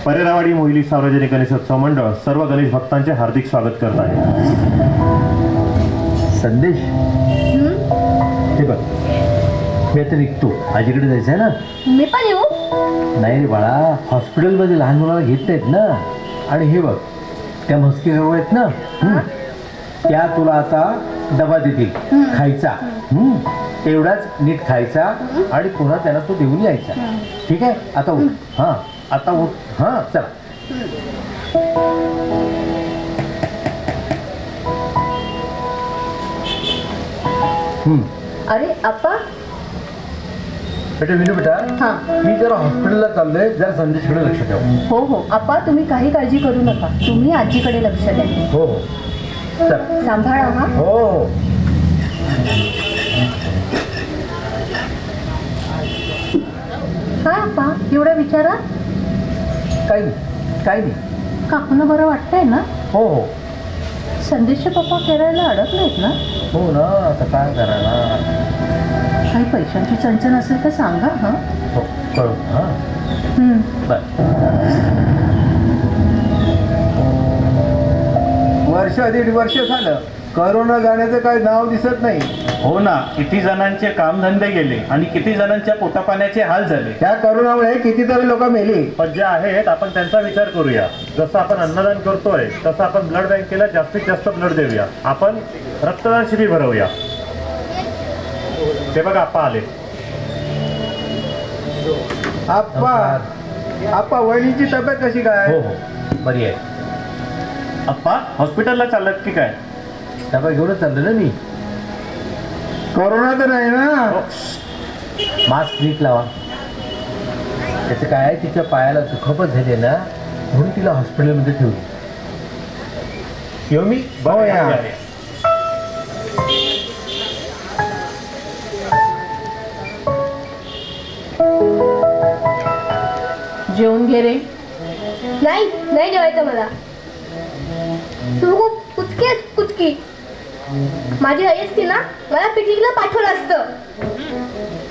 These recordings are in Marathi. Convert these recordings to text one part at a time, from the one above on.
परेरावाडी मोहिली सार्वजनिक गणेशोत्सव मंडळ सर्व गणेश भक्तांचे हार्दिक स्वागत करत आहे. संदेश, हे बघ, मी आता निघतो. आजीकडे जायचं आहे ना. मी पण येऊ? नाही रे बाळा, हॉस्पिटलमध्ये लहान मुलाला घेत नाहीत ना. आणि हे बघ, त्या म्हस्की गरव आहेत ना, त्या तुला आता डबा देतील खायचा. तेवढाच नीट खायचा आणि पुन्हा त्यांना तो देऊन यायचा. ठीक आहे? आता उठ. हां, आता उठ. हां, चला. अरे आप्पा. बेटा विनू, बेटा हां, मी जरा हॉस्पिटलला चाललोय. जरा संदेशकडे लक्ष ठेव. हो हो आप्पा, तुम्ही काही काळजी करू नका. तुम्ही आजीकडे लक्ष द्या. हो हो, चल. सांभाळा. हा हो हो. काय आप्पा एवढा विचारा? काही नाही, काही नाही. काकूला बरं वाटतंय ना? हो हो. संदेशचे पप्पा फिरायला अडकलेत ना? हो ना, आता काय करायला. काही पैशांची चणचण असेल तर सांगा. हां हो, कळू. हां, बर. वर्ष 1.5 वर्ष झालं करोना जाण्याचं काही नाव दिसत नाही. हो ना, किती जणांचे कामधंदे गेले आणि किती जणांच्या पोटापाण्याचे हाल झाले. त्या करोनामुळे कितीतरी लोक मेली. पण जे आहेत आपण त्यांचा विचार करूया. जसं आपण अन्नदान करतोय तसं आपण ब्लड बँकेला जास्तीत जास्त ब्लड देऊया. आपण रक्तदान शिबिर भरवूया. ते बघा आप्पा आले. आप्पा वहिनीची तब्येत कशी काय? हो हो, बरी आहे. आप्पा हॉस्पिटलला चालत की काय? डबा घेऊनच चाललो ना मी. कोरोना तर नाही ना? मास्क नीट लावा. त्याचं काय आहे, तिच्या पायाला दुखापत झाली ना, म्हणून तिला हॉस्पिटलमध्ये ठेवली. येऊ मी? हो या. जेवून घे रे. नाही नाही जेवायचं मला. तू खूप कुचकी. माझी आई असती ना, मला पिकनिकला पाठवलं असतं.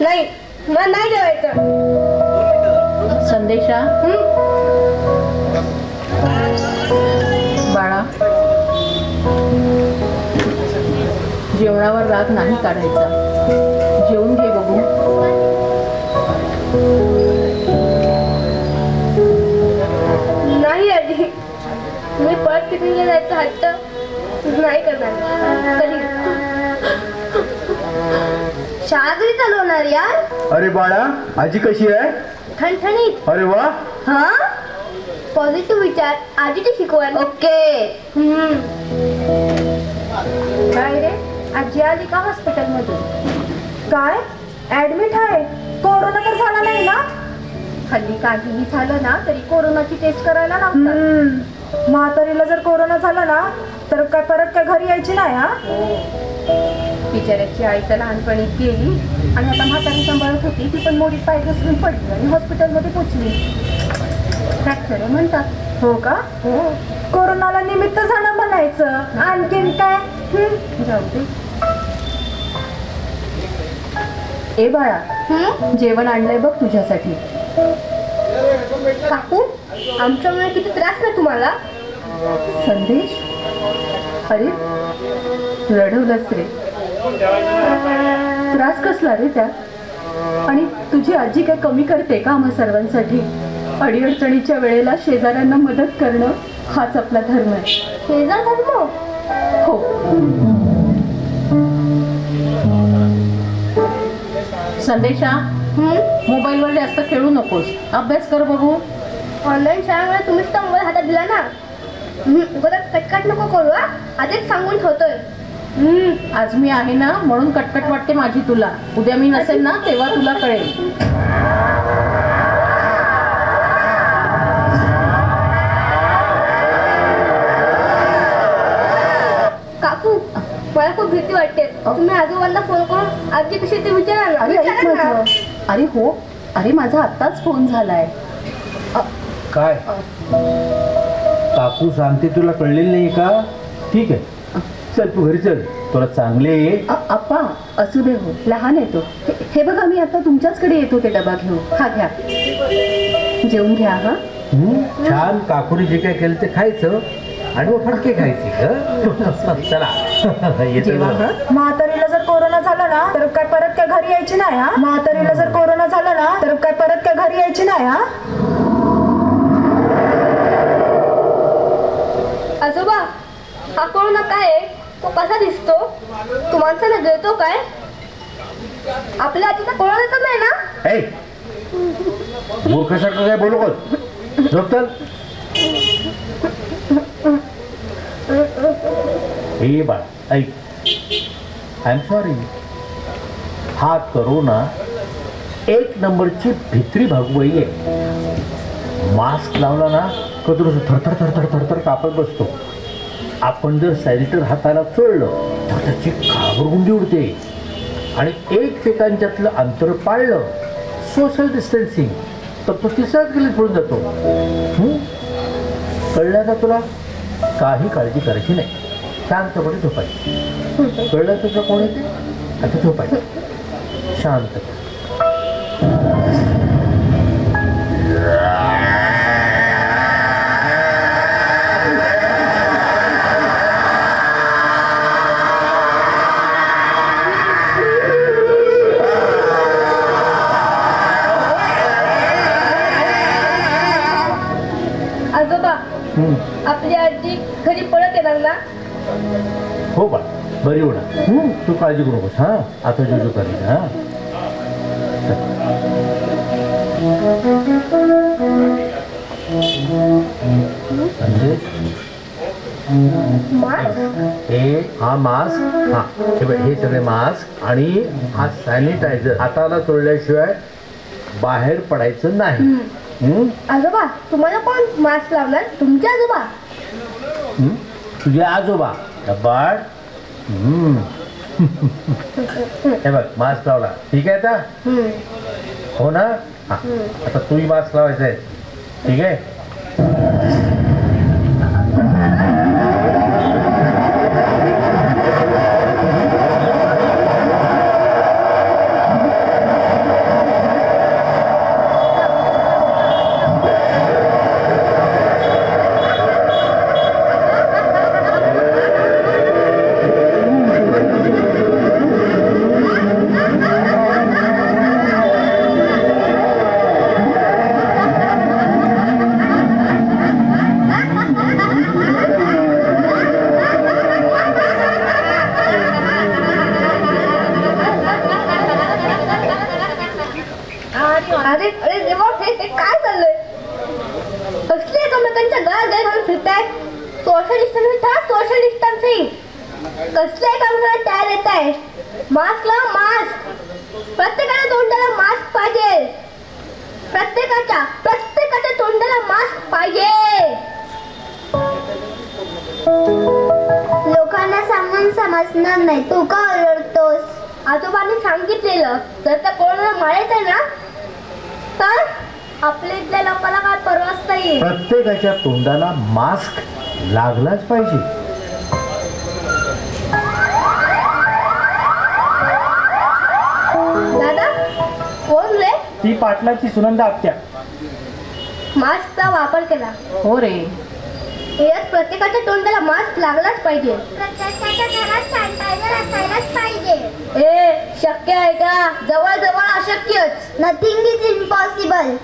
नाही, मला नाही जेवायचं. संदेशा, बाळा, जेवणावर राग नाही काढायचा. जेवून घे बघू. नाही आजी, मी परत पिकनिकला जायचं हट्ट नाही करणार कधी. शाळा कधी चालू होणार यार? अरे बाळा, आजी कशी आहे? ठणठणीत. अरे वा. हा, पॉझिटिव्ह विचार, आजीची शिकवण. ओके. काय रे, आजी आली का हॉस्पिटलमधून? काय ऍडमिट आहे? कोरोना तर झाला नाही ना? हल्ली काहीही झालं ना तरी कोरोनाची टेस्ट करायला लावतात. म्हातारीला जर कोरोना झाला ना तर काय परत काय घरी यायची नाही. हा, बिचाऱ्याची आई तर लहानपणीच गेली आणि आता म्हातारी सांभाळत होती. ती पण मोडीत पाय घसरून पडली आणि हॉस्पिटलमध्ये पोचली. फ्रॅक्चर म्हणतात. हो का? हो. कोरोनाला निमित्त झालं म्हणायचं. आणखीन काय? जाऊ दे. ए बाळा, जेवण आणलंय बघ तुझ्यासाठी. काकू, आमच्यामुळे किती त्रास ना तुम्हाला. संदेश, अरे रडवलंच रे. त्रास कसला रे त्या? आणि तुझी आजी काय कमी करते का आम्हा सर्वांसाठी? अडीअडचणीच्या वेळेला शेजाऱ्यांना मदत करणं हाच आपला धर्म आहे. शेजार धर्म? हो. संदेशा, मोबाईलवर जास्त खेळू नकोस. अभ्यास कर बघू. ऑनलाईन शाळेमुळे तुम्हीच तर मोबाईल हातात दिला ना. उगाच कटकट नको करू. आधीच सांगून ठेवतोय. आज मी आहे ना म्हणून कटकट वाटते माझी तुला. उद्या मी नसेल ना तेव्हा तुला कळेल. काकू, मला खूप भीती वाटते. तुम्ही आजोबांना फोन करून आजी कशी ते विचारा ना. अरे हो, अरे माझा आत्ताच फोन झालाय. काय काकू सांगते तुला कळलेलं नाही का? ठीक आहे, चल तू घरी चल. तुला चांगले. आप्पा असू दे, हो लहान येतो. हे बघा, मी आता तुमच्याचकडे येतो ते डबा घेऊन. हा घ्या, जेवून घ्या. हा छान काकुरी जे काय केलं ते खायचं आणि मग फटके खायचे हं? चला येतो जेवा, जरा. हं? म्हातारीला जर कोरोना झाला ना तर काय परत काय घरी यायची नाही हा. म्हातारीला जर कोरोना झाला ना तर काय परत काय घरी यायची नाही हा. आजोबा हा कोरोना काय आहे? तो कसा दिसतो? तो माणसाला गिळतो काय? आपल्या आजीला कोरोना तर नाही ना? ऐ मूर्खासारखं काय बोलू नकोस. झोप चल. हे बाळा ऐक, आय एम सॉरी. हा करोना एक नंबरची भित्री भागवाई आहे. मास्क लावला ना का तुला थरथर थरथर थरथर कापत बसतो. आपण जर सॅनिटर हाताला चोळलं तर त्याची घाबरगुंडी उडते. आणि एकमेकांच्यातलं अंतर पाळलं, सोशल डिस्टन्सिंग, तर तो तिसऱ्याच गल्लीत पळून जातो. कळलं का तुला? काही काळजी करायची नाही, शांतपणे झोपायची. कळलं तुझं कोण येते? आता झोपायचं शांत. आजोबा आपली आजी घरी परत येणार ना? हो बा, बरी होणार. तू काळजी करू नकोस. हां आता जोजो करेल. हां म्हणजे हे हा मास्क, हा हे सगळे मास्क आणि हा सॅनिटायझर हाताला चोळल्याशिवाय बाहेर पडायचं नाही. आजोबा तुम्हाला कोण मास्क लावणार? तुमचे आजोबा? तुझे आजोबा बाळ. हे बघ मास्क लावला, ठीक आहे आता? हो ना? हा आता तूही मास्क लावायचा आहे, ठीक आहे? अरे अरे देवा, हे काय चाललंय? कसली एकमेकांच्या गळ्यात गळे घालून फिरताय? सोशल डिस्टन्सिंग था, सोशल डिस्टन्सिंग. कसले एकमेकांना तयार येत आहे? मास्क लावा, मास्क. प्रत्येकाच्या तोंडाला मास्क पाहिजे. प्रत्येकाच्या तोंडाला मास्क पाहिजे. लोकांना सांगून समजणार नाही, तू का ओरडतोस? आजोबांनी सांगितलेलं, जर त्या कोरोना मारायचं ना तर आपल्या इथल्या लोकांना काय परवाच नाही. प्रत्येकाच्या तोंडाला मास्क लागलाच पाहिजे. दादा कोण रे? ती पाटलाची सुनंदा आत्या. मास्कचा वापर केला. हो रे. यात प्रत्येकाच्या तोंडाला मास्क लागलाच पाहिजे. प्रत्येकाच्या घरात सॅनिटायझर असायलाच पाहिजे. ए शक्य आहे का? जवळ जवळ अशक्यच. Nothing is impossible.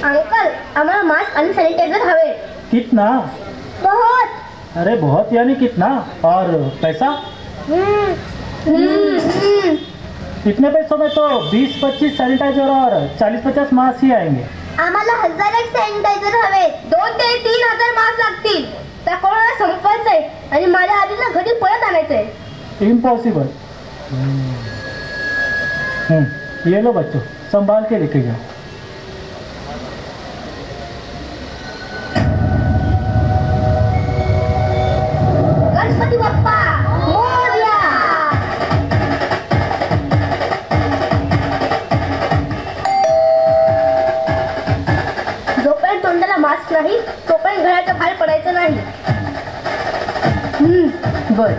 अंकल आम्हाला मास्क आणि सॅनिटायझर हवे. कितना? बहुत. अरे बहुत यानी कितना? और पैसा? इतने पैसों में तो 20-25 सैनिटाइजर और 40-50 मास्क ही आएंगे. आम्हाला 1000 सॅनिटायझर हवे. 2 ते 3,000 मास्क लागतील. त्या कोरोना संपवायचं आहे आणि माझ्या आजीला घरी परत आणायचंय. इम्पॉसिबल. ये लो बच्चों, संभाल के लेके जाओ. गणपती बाप्पा मोरया. बर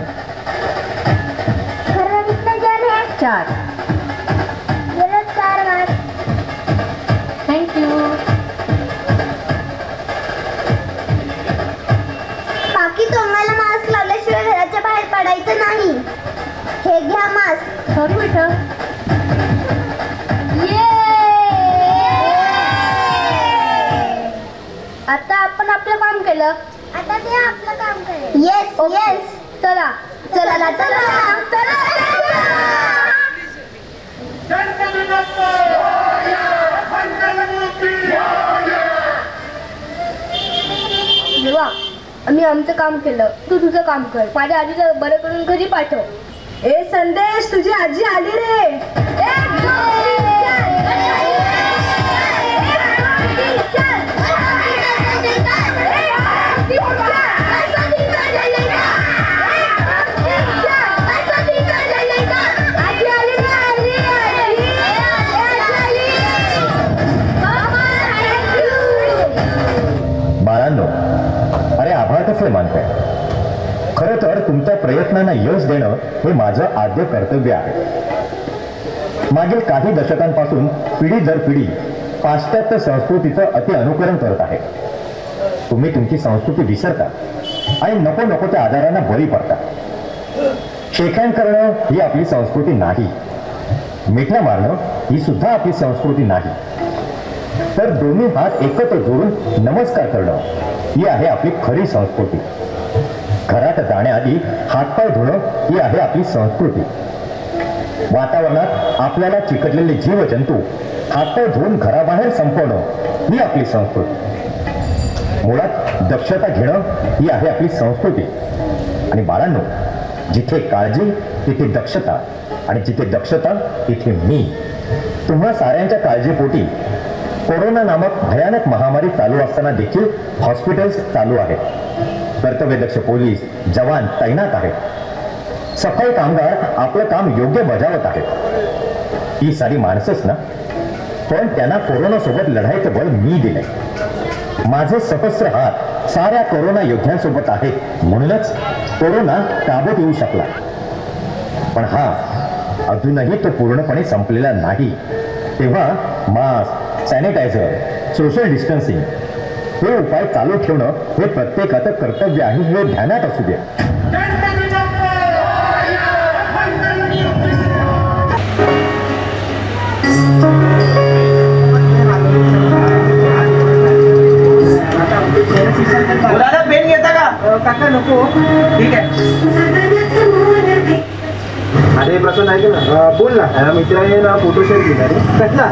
खरं कितने जण है 4 गेले 4 मार्क थँक्यू. बाकी तुम्हाला मास्क लावल्याशिवाय घराच्या बाहेर पडायचं नाही. हे घ्या मास्क. सॉरी बेटा. आता आपण आपलं काम केलं. आता ते आपलं काम करेल. Yes yes. चला चला चला चला. देवा, आम्ही आमचं काम केलं, तू तुझं काम कर. माझ्या आजीला बरं करून घरी पाठव. ए संदेश, तुझी आजी आली रे. बाळांनो, अरे आभार कसं मानताय? खरं तर तुमच्या प्रयत्नांना यश देणं हे माझं आद्य कर्तव्य आहे. मागील काही दशकांपासून पिढी दर पिढी पाश्चात्य संस्कृतीचं अति अनुकरण करत आहे. तुम्ही तुमची संस्कृती विसरता आणि नको नको त्या आजारांना बळी पडता. शेखण करणं ही आपली संस्कृती नाही. मिठ्या मारणं ही सुद्धा आपली संस्कृती नाही. तर दोन्ही हात एकत्र जोडून नमस्कार करणं ही आहे आपली खरी संस्कृती. घरात जाण्याआधी हातपाय धुणं ही आहे आपली संस्कृती. वातावरणात आपल्याला चिकटलेले जीवजंतू हातपाय धुवून घराबाहेर संपवणं ही आपली संस्कृती. मुळात दक्षता घेणं ही आहे आपली संस्कृती. आणि बाळांनो, जिथे काळजी तिथे दक्षता, आणि जिथे दक्षता तिथे मी. तुम्हा साऱ्यांच्या काळजीपोटी कोरोना नामक भयानक महामारी चालू असताना देखील हॉस्पिटल्स चालू आहेत. कर्तव्यदक्ष पोलीस जवान तैनात आहेत. सफाई कामगार आपलं काम योग्य बजावत आहेत. ही सारी माणसंच ना. पण त्यांना कोरोनासोबत लढायचं बळ मी दिलंय. माझे सहस्र हात साऱ्या कोरोना योद्ध्यांसोबत आहेत. म्हणूनच कोरोना काबूत येऊ शकला. पण हा अजूनही तो पूर्णपणे संपलेला नाही. तेव्हा मास्क, सॅनिटायझर, सोशल डिस्टन्सिंग हे उपाय चालू ठेवणं हे प्रत्येकाचं कर्तव्य आहे, हे ध्यानात असू द्या. दादा पेन घेता का? काका नको. ठीक आहे. अरे प्रसन्न ऐक ना, बोल ना. मित्राने ना फोटो शेअर केला रे. कसला?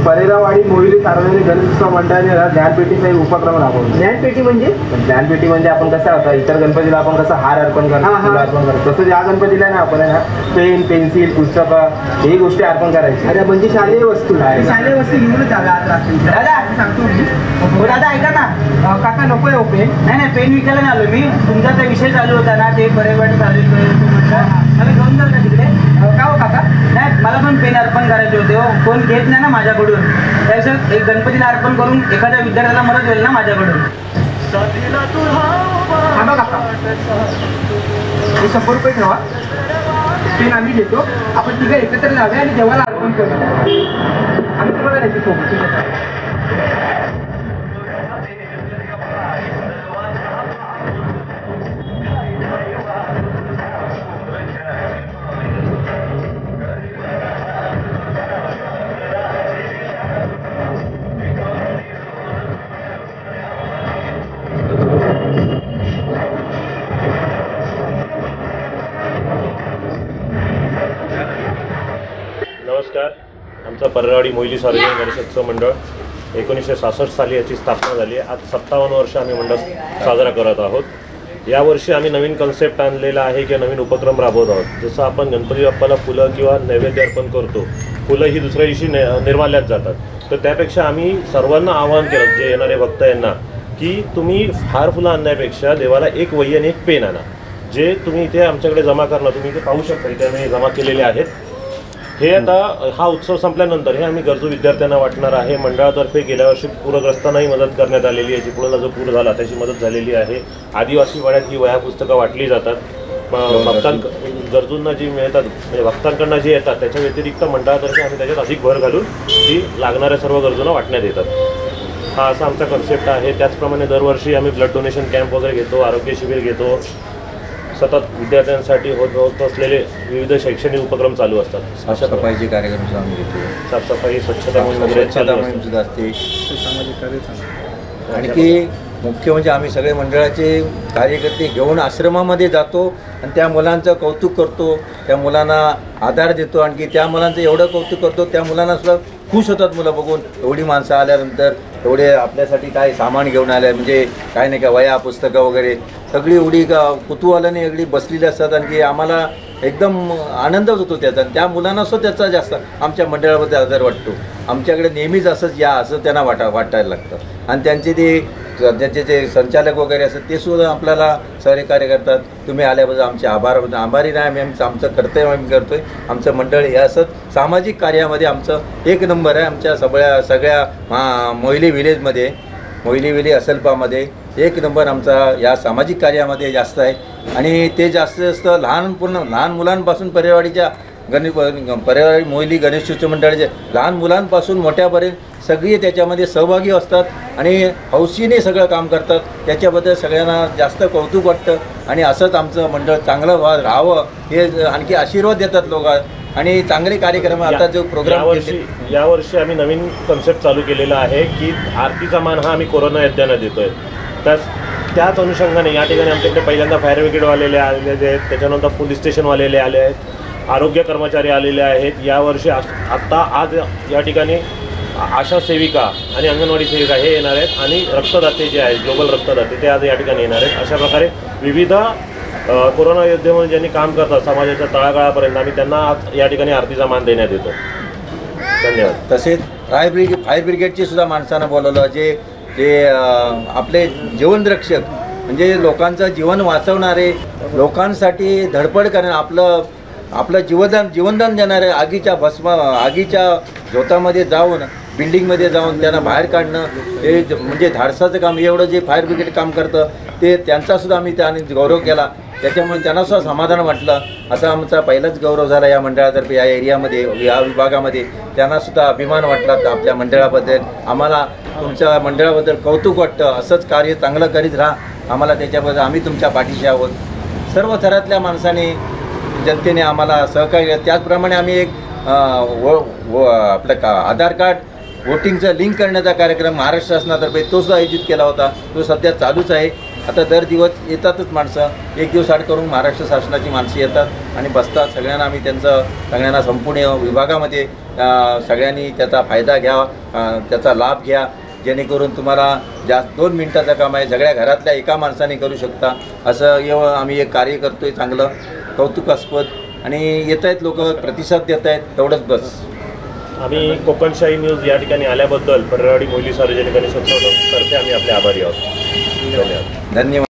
परेरावाडी मोहिली सार्वजनिक गणेशोत्सव मंडळाने ना ज्ञानपेटीचा एक उपक्रम राबवला. ज्ञानपेटी म्हणजे? ज्ञानपेटी म्हणजे आपण कसं होता इतर गणपतीला आपण कसं हार अर्पण करतो, अर्पण करतो, तसं या गणपतीला ना आपण ना पेन, पेन्सिल, पुस्तकं ही गोष्टी अर्पण करायची. अरे म्हणजे शालेय वस्तू आहे. शालेय वस्तू घेऊनच दादा सांगतो मी. हो दादा ऐका ना. काका नको आहे पेन. नाही पेन विकायला नाही आलो मी. तुमचा ते विषय चालू होता ना, ते बरेवाडी चालू मला घेऊन जाऊ का तिकडे? का हो काका? नाही मला पण पेन अर्पण करायचे होते. हो कोण घेत नाही ना माझ्याकडून. त्याच्यात एक गणपतीला अर्पण करून एखाद्या विद्यार्थ्याला मदत होईल ना माझ्याकडून. थांबा काका, हे 100 रुपये ठेवा. पेन आम्ही देतो. आपण तिघे एकत्र जाऊया आणि देवाला अर्पण करू. आम्ही तुम्हाला त्याची सोबत. नमस्कार. आमचा परेरावाडी मोहिली सार्वजनिक गणेशोत्सव मंडळ 1966 साली याची स्थापना झाली आहे. आज 57 वर्ष आम्ही मंडळ साजरा करत आहोत. यावर्षी आम्ही नवीन कन्सेप्ट आणलेला आहे किंवा नवीन उपक्रम राबवत आहोत. जसं आपण गणपती बाप्पाला फुलं किंवा नैवेद्य अर्पण करतो, फुलं ही दुसऱ्या दिवशी निर्माल्यात जातात. तर त्यापेक्षा आम्ही सर्वांना आवाहन केलं, जे येणारे भक्त यांना, की तुम्ही फार फुलं आणण्यापेक्षा देवाला एक वही आणि एक पेन आणा. जे तुम्ही इथे आमच्याकडे जमा करणार, तुम्ही इथे पाहू शकता, इथे आम्ही जमा केलेले आहेत. हे आता हा उत्सव संपल्यानंतर हे आम्ही गरजू विद्यार्थ्यांना वाटणार आहे. मंडळातर्फे गेल्या वर्षी पूरग्रस्तांनाही मदत करण्यात आलेली आहे. चिपळूणला जो पूर झाला त्याची मदत झालेली आहे. आदिवासी वाड्यात ही वह्या पुस्तकं वाटली जातात. गरजूंना जी मिळतात म्हणजे भक्तांकडनं जे येतात त्याच्या व्यतिरिक्त मंडळातर्फे आम्ही त्याच्यात अधिक भर घालून ती लागणाऱ्या सर्व गरजूंना वाटण्यात येतात. हा असा आमचा कन्सेप्ट आहे. त्याचप्रमाणे दरवर्षी आम्ही ब्लड डोनेशन कॅम्प वगैरे घेतो, आरोग्य शिबिर घेतो. सतत विद्यार्थ्यांसाठी होत असलेले विविध शैक्षणिक उपक्रम चालू असतात. साफसफाईचे कार्यक्रम आम्ही घेतो, साफसफाई स्वच्छता मोहीम वगैरे स्वच्छता मोहीम सुद्धा असते. आणखी मुख्य म्हणजे आम्ही सगळे मंडळाचे कार्यकर्ते घेऊन आश्रमामध्ये जातो आणि त्या मुलांचं कौतुक करतो, त्या मुलांना आधार देतो. आणखी त्या मुलांचं एवढं कौतुक करतो, त्या मुलांना सुद्धा खुश होतात मुलं बघून. एवढी माणसं आल्यानंतर एवढे आपल्यासाठी काय सामान घेऊन आले, म्हणजे काय नाही का वया पुस्तकं वगैरे सगळी एवढी कुतूहलाने एवढी बसलेली असतात. आणखी आम्हाला एकदम आनंदच होतो त्याचा. त्या मुलांना सुद्धा त्याचा जास्त आमच्या मंडळाबद्दल आदर वाटतो. आमच्याकडे नेहमीच असंच या असं त्यांना वाटायला लागतं. आणि त्यांचे त्याचे जे संचालक वगैरे असतात ते सुद्धा आपल्याला सहकार्य करतात. तुम्ही आल्याबद्दल आमचे आभारी नाही, आमचं कर्तव्य आम्ही करतो आहे. आमचं मंडळ हे असंच सामाजिक कार्यामध्ये आमचं एक नंबर आहे. आमच्या सगळ्या मोहिली विलेजमध्ये, मोहिली विलेज असलपामध्ये एक नंबर आमचा या सामाजिक कार्यामध्ये जास्त आहे. आणि ते जास्त लहान मुलांपासून परिवारीच्या परिवारी मोहिली गणेशोत्सव मंडळाचे लहान मुलांपासून मोठ्यापर्यंत सगळे त्याच्यामध्ये सहभागी असतात आणि हौशीने सगळं काम करतात. त्याच्याबद्दल सगळ्यांना जास्त कौतुक वाटतं. आणि असंच आमचं मंडळ चांगलं राहावं हे आणखी आशीर्वाद देतात लोक. आणि चांगले कार्यक्रम आता जो प्रोग्राम यावर्षी आम्ही नवीन कन्सेप्ट चालू केलेला आहे की आरतीचा मान हा आम्ही कोरोना योद्ध्यांना देतोय. त्याच अनुषंगाने या ठिकाणी आमच्याकडे पहिल्यांदा फायर ब्रिगेडवालेले आलेले आहेत, त्याच्यानंतर पोलीस स्टेशनवालेले आले आहेत, आरोग्य कर्मचारी आलेले आहेत. यावर्षी आज या ठिकाणी आशा सेविका आणि अंगणवाडी सेविका हे येणार आहेत आणि रक्तदाते जे आहेत ग्लोबल रक्तदाते ते आज या ठिकाणी येणार आहेत. अशा प्रकारे विविध कोरोना योद्धे म्हणून ज्यांनी काम करतात समाजाच्या तळागाळापर्यंत आम्ही त्यांना आज या ठिकाणी आरतीचा मान देण्यात येतो. धन्यवाद. तसेच फायर ब्रिगेडची सुद्धा माणसांना बोलवलं जे आपले जीवनरक्षक म्हणजे लोकांचं जीवन वाचवणारे, लोकांसाठी धडपड करणारे, आपलं जीवनदान देणारे, आगीच्या झोतामध्ये जाऊन बिल्डिंगमध्ये जाऊन त्यांना बाहेर काढणं हे म्हणजे धाडसाचं काम. एवढं जे फायर ब्रिगेड काम करतं ते त्यांचासुद्धा आम्ही त्याने गौरव केला. त्याच्यामुळे त्यांनासुद्धा समाधान वाटलं. असा आमचा पहिलाच गौरव झाला या मंडळातर्फे या एरियामध्ये या विभागामध्ये. त्यांनासुद्धा अभिमान वाटला आपल्या मंडळाबद्दल. आम्हाला तुमच्या मंडळाबद्दल कौतुक वाटतं. असंच कार्य चांगलं करीत राहा. आम्हाला त्याच्याबद्दल आम्ही तुमच्या पाठीशी आहोत. सर्व थरातल्या माणसाने जनतेने आम्हाला सहकार्य. त्याचप्रमाणे आम्ही एक आपलं आधार कार्ड वोटिंगचं लिंक करण्याचा कार्यक्रम महाराष्ट्र शासनातर्फे तो सुद्धा आयोजित केला होता. तो सध्या चालूच आहे. आता दर दिवस येतातच माणसं. एक दिवस आड करून महाराष्ट्र शासनाची माणसं येतात आणि बसतात. सगळ्यांना सगळ्यांना संपूर्ण विभागामध्ये सगळ्यांनी त्याचा फायदा घ्या, त्याचा लाभ घ्या. जेणेकरून तुम्हाला जास्त 2 मिनिटाचं काम आहे, सगळ्या घरातल्या एका माणसाने करू शकता. असं आम्ही एक कार्य करतो आहे चांगलं कौतुकास्पद. आणि येत आहेत लोक, प्रतिसाद देत आहेत. तेवढंच बस. आम्ही कोकणशाही न्यूज या ठिकाणी आल्याबद्दल पररावाडी मोहिली सार्वजनिक गणेशोत्सव तर्फे आम्ही आपले आभारी आहोत. धन्यवाद.